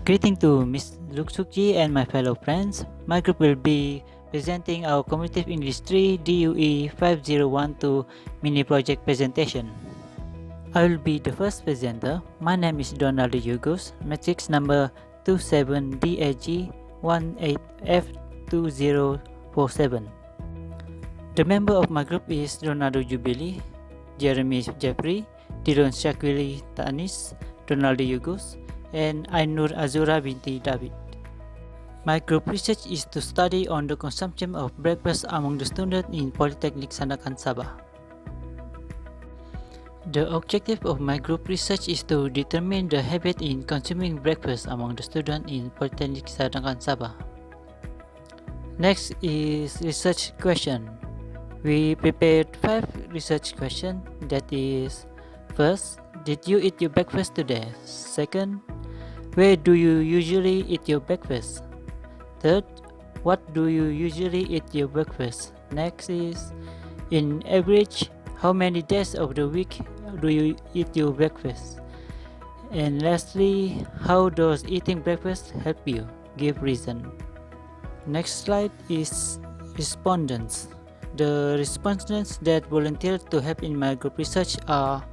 Greeting to Ms. Luksukji and my fellow friends. My group will be presenting our Communicative English 3 DUE 5012 mini project presentation. I will be the first presenter. My name is Donaldo Yugos, matrix number 27DAG18F2047. The member of my group is Ronaldo Jubili, Jeremy Jeffrey, Dylan Shakwili Tanis, Ronaldo Yugos, and Ainur Azura binti David. My group research is to study on the consumption of breakfast among the students in Polytechnic Sandakan Sabah. The objective of my group research is to determine the habit in consuming breakfast among the students in Polytechnic Sandakan Sabah. Next is research question. We prepared 5 research questions, that is, first, did you eat your breakfast today? Second, where do you usually eat your breakfast? Third, what do you usually eat your breakfast? Next is, in average, how many days of the week do you eat your breakfast? And lastly, how does eating breakfast help you? Give reason. Next slide is respondents. The respondents that volunteered to help in my group research are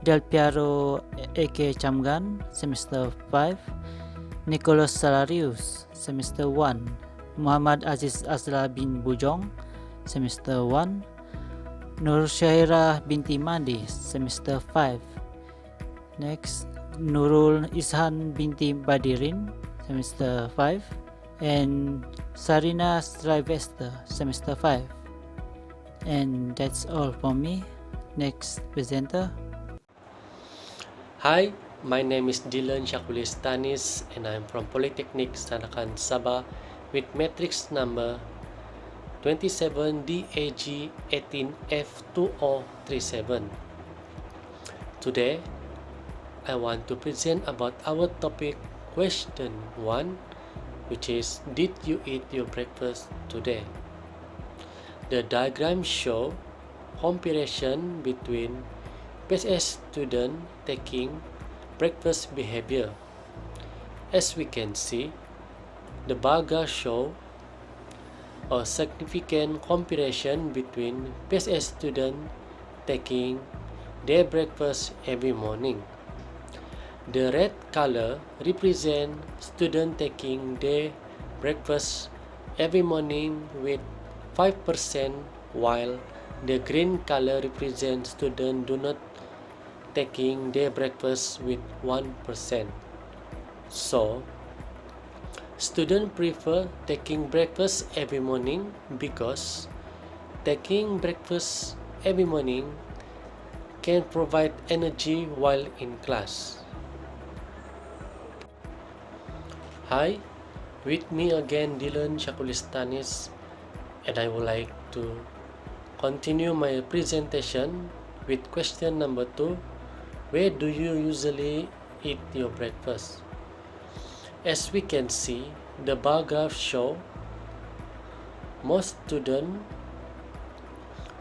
Del Piero A.K. Chamgan, semester 5, Nicholas Salarius, semester 1, Muhammad Aziz Azla bin Bujong, semester 1, Nur Syairah binti Mandi, semester 5. Next, Nurul Ishan binti Badirin, semester 5, and Sarina Sylvester, semester 5. And that's all from me. Next presenter. Hi, my name is Dylan Shakulis Tanis and I'm from Polytechnic Sandakan Sabah with matrix number 27DAG18F2037. Today, I want to present about our topic question 1, which is, did you eat your breakfast today? The diagram shows comparison between PSS student taking breakfast behavior. As we can see, the bar graph show a significant comparison between PSS student taking their breakfast every morning. The red color represents student taking their breakfast every morning with 5%, while the green color represents students do not taking their breakfast with 1%. So, students prefer taking breakfast every morning because taking breakfast every morning can provide energy while in class. Hi, with me again Dylan Shakulistanis, and I would like to continue my presentation with question number 2. Where do you usually eat your breakfast? As we can see, the bar graph show most students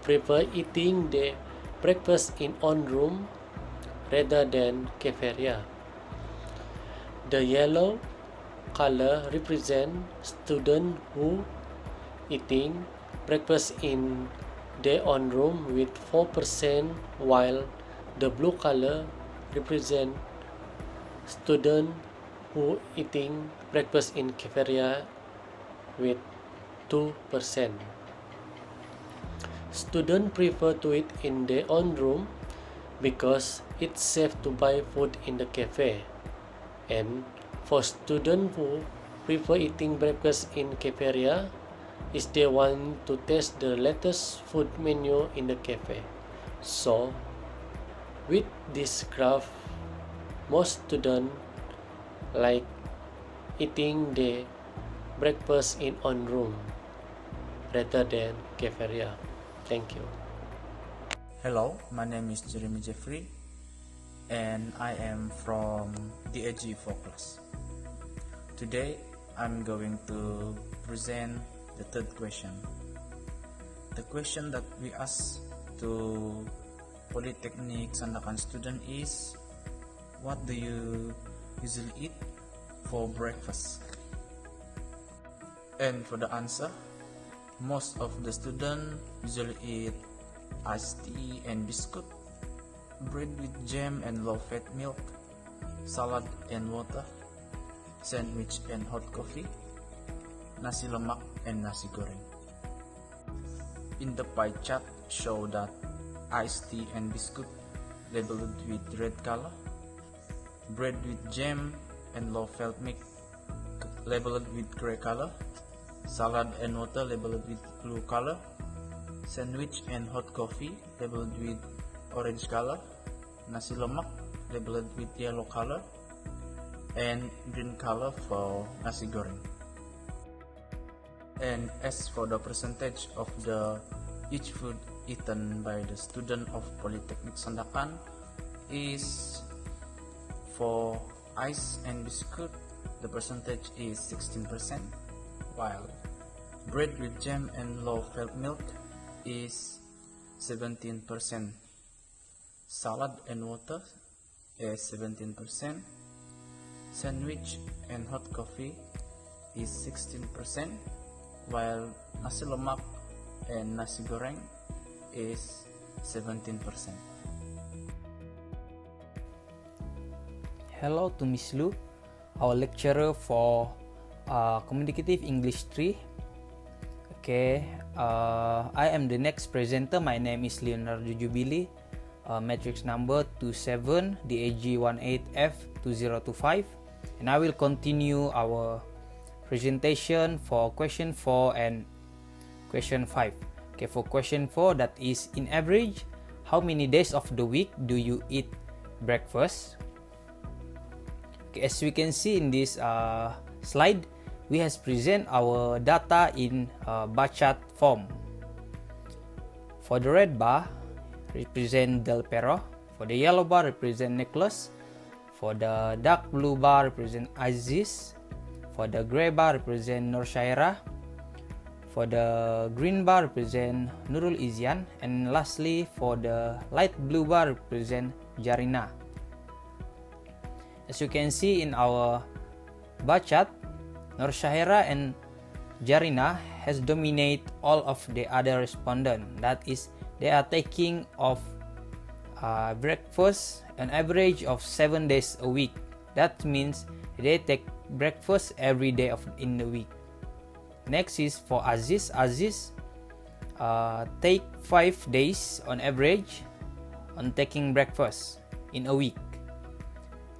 prefer eating their breakfast in own room rather than cafeteria. The yellow color represents students who eating breakfast in their own room with 4%, while the blue color represents students who eating breakfast in cafeteria with 2%. Students prefer to eat in their own room because it's safe to buy food in the cafe. And for students who prefer eating breakfast in cafeteria, is they want to taste the latest food menu in the cafe. So, with this graph, most students like eating their breakfast in own room rather than cafeteria. Thank you. Hello, my name is Jeremy Jeffrey and I am from the AG4 class. Today I'm going to present the third question. The question that we asked to Polytechnic Sandakan student is, what do you usually eat for breakfast? And for the answer, most of the students usually eat iced tea and biscuit, bread with jam and low-fat milk, salad and water, sandwich and hot coffee, nasi lemak and nasi goreng. In the pie chart show that iced tea and biscuit labeled with red color, bread with jam and low-fat milk labeled with gray color, salad and water labeled with blue color, sandwich and hot coffee labeled with orange color, nasi lemak labeled with yellow color, and green color for nasi goreng. And as for the percentage of the each food eaten by the student of Polytechnic Sandakan is for ice and biscuit, the percentage is 16%, while bread with jam and low-fat milk is 17%, salad and water is 17%, sandwich and hot coffee is 16%, while nasi lemak and nasi goreng is 17%. Hello to Miss Lu, our lecturer for Communicative English 3. Okay, I am the next presenter. My name is Leonardo Jubili, matrix number 27 DAG18F2025, and I will continue our presentation for question 4 and question 5. Okay, for question 4, that is, in average, how many days of the week do you eat breakfast? Okay, as we can see in this slide, we has present our data in bar chart form. For the red bar, represent Del Perro. For the yellow bar, represent Nicholas. For the dark blue bar, represent Aziz. For the gray bar, represent Nur Shaira. For the green bar, represent Nurul Izyan. And lastly, for the light blue bar, represent Jarina. As you can see in our bar chart, Nur Shahira and Jarina has dominate all of the other respondent. That is, they are taking of breakfast an average of 7 days a week. That means they take breakfast every day in the week. Next is for Aziz. Aziz take 5 days on average on taking breakfast in a week.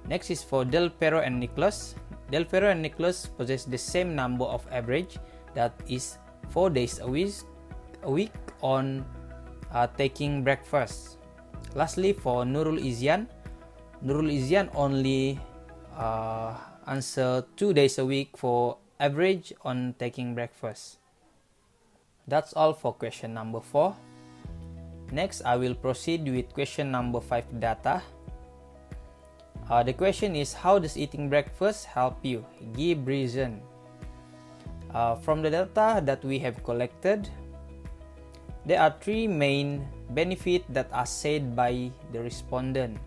Next is for Del Perro and Nicholas. Del Perro and Nicholas possess the same number of average, that is 4 days a week on taking breakfast. Lastly, for Nurul Izyan only answer 2 days a week for average on taking breakfast. That's all for question number 4. Next, I will proceed with question number 5 data. The question is, how does eating breakfast help you? Give reason. From the data that we have collected, there are 3 main benefits that are said by the respondent.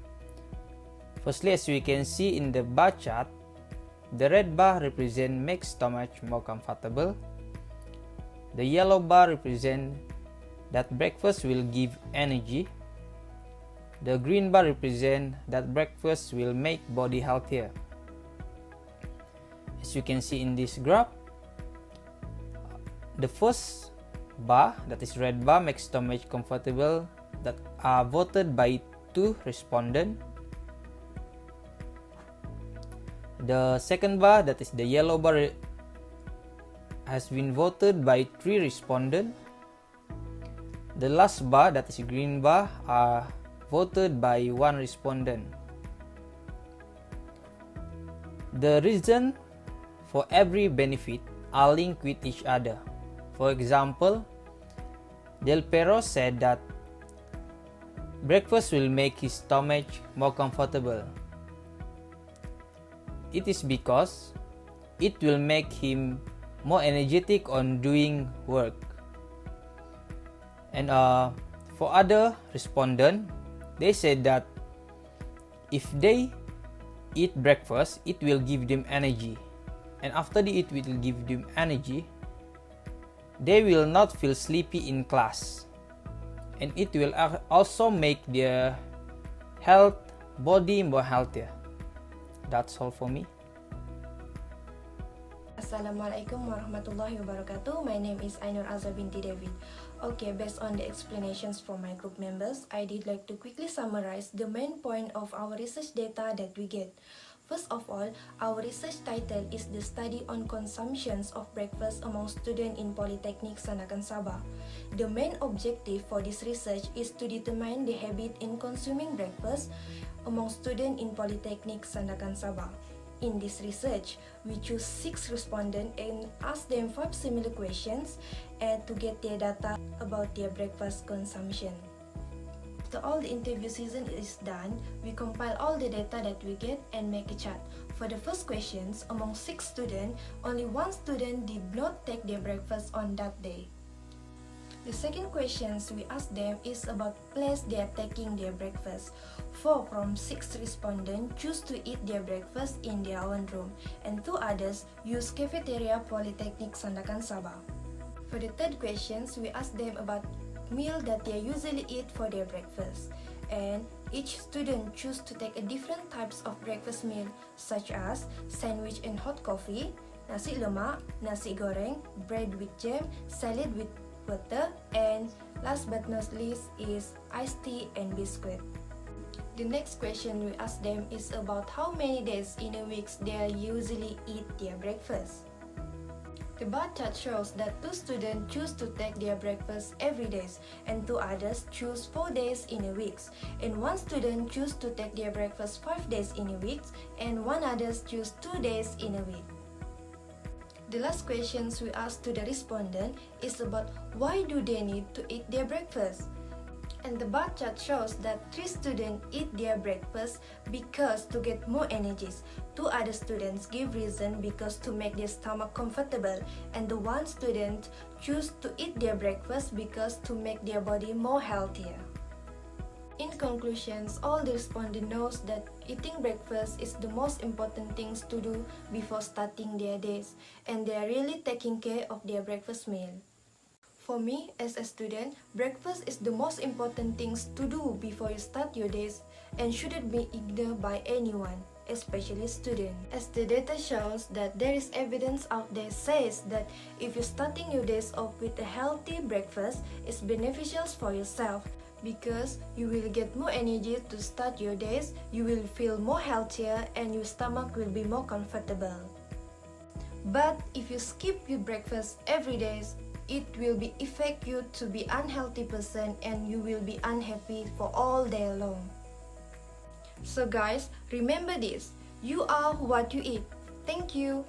Firstly, as we can see in the bar chart, the red bar represents makes stomach more comfortable. The yellow bar represents that breakfast will give energy. The green bar represents that breakfast will make body healthier. As you can see in this graph, the first bar, that is red bar, makes stomach comfortable, that are voted by 2 respondents. The second bar, that is the yellow bar, has been voted by 3 respondents. The last bar, that is green bar, are voted by 1 respondent. The reason for every benefit are linked with each other. For example, Del Perro said that breakfast will make his stomach more comfortable. It is because it will make him more energetic on doing work. And for other respondents, they said that if they eat breakfast, it will give them energy. And after they eat, it will give them energy. They will not feel sleepy in class. And it will also make their health, body more healthier. That's all for me. Assalamualaikum warahmatullahi wabarakatuh. My name is Ainur Azza binti David. Okay, based on the explanations from my group members, I did like to quickly summarize the main point of our research data that we get. First of all, our research title is the study on consumptions of breakfast among students in Polytechnic Sandakan Sabah. The main objective for this research is to determine the habit in consuming breakfast among students in Polytechnic Sandakan Sabah. In this research, we choose 6 respondents and ask them 5 similar questions and to get their data about their breakfast consumption. After all the interview season is done, we compile all the data that we get and make a chart. For the first questions, among 6 students, only 1 student did not take their breakfast on that day. The second questions we ask them is about place they are taking their breakfast. 4 from 6 respondents choose to eat their breakfast in their own room, and 2 others use cafeteria Polytechnic Sandakan Sabah. For the third questions, we ask them about meal that they usually eat for their breakfast, and each student choose to take a different types of breakfast meal such as sandwich and hot coffee, nasi lemak, nasi goreng, bread with jam, salad with butter, and last but not least is iced tea and biscuit. The next question we ask them is about how many days in a week they usually eat their breakfast. The bar chart shows that 2 students choose to take their breakfast every day and 2 others choose 4 days in a week, and 1 student choose to take their breakfast 5 days in a week and 1 others choose 2 days in a week. The last questions we asked to the respondent is about why do they need to eat their breakfast. And the bar chart shows that 3 students eat their breakfast because to get more energies. 2 other students give reason because to make their stomach comfortable, and the 1 student choose to eat their breakfast because to make their body more healthier. In conclusions, all the respondents knows that eating breakfast is the most important things to do before starting their days, and they are really taking care of their breakfast meal. For me, as a student, breakfast is the most important things to do before you start your days and shouldn't be ignored by anyone, especially students. As the data shows that there is evidence out there says that if you're starting your days off with a healthy breakfast, it's beneficial for yourself because you will get more energy to start your days, you will feel more healthier, and your stomach will be more comfortable. But if you skip your breakfast every day, it will be affect you to be unhealthy person and you will be unhappy for all day long. So guys, remember this, you are what you eat. Thank you.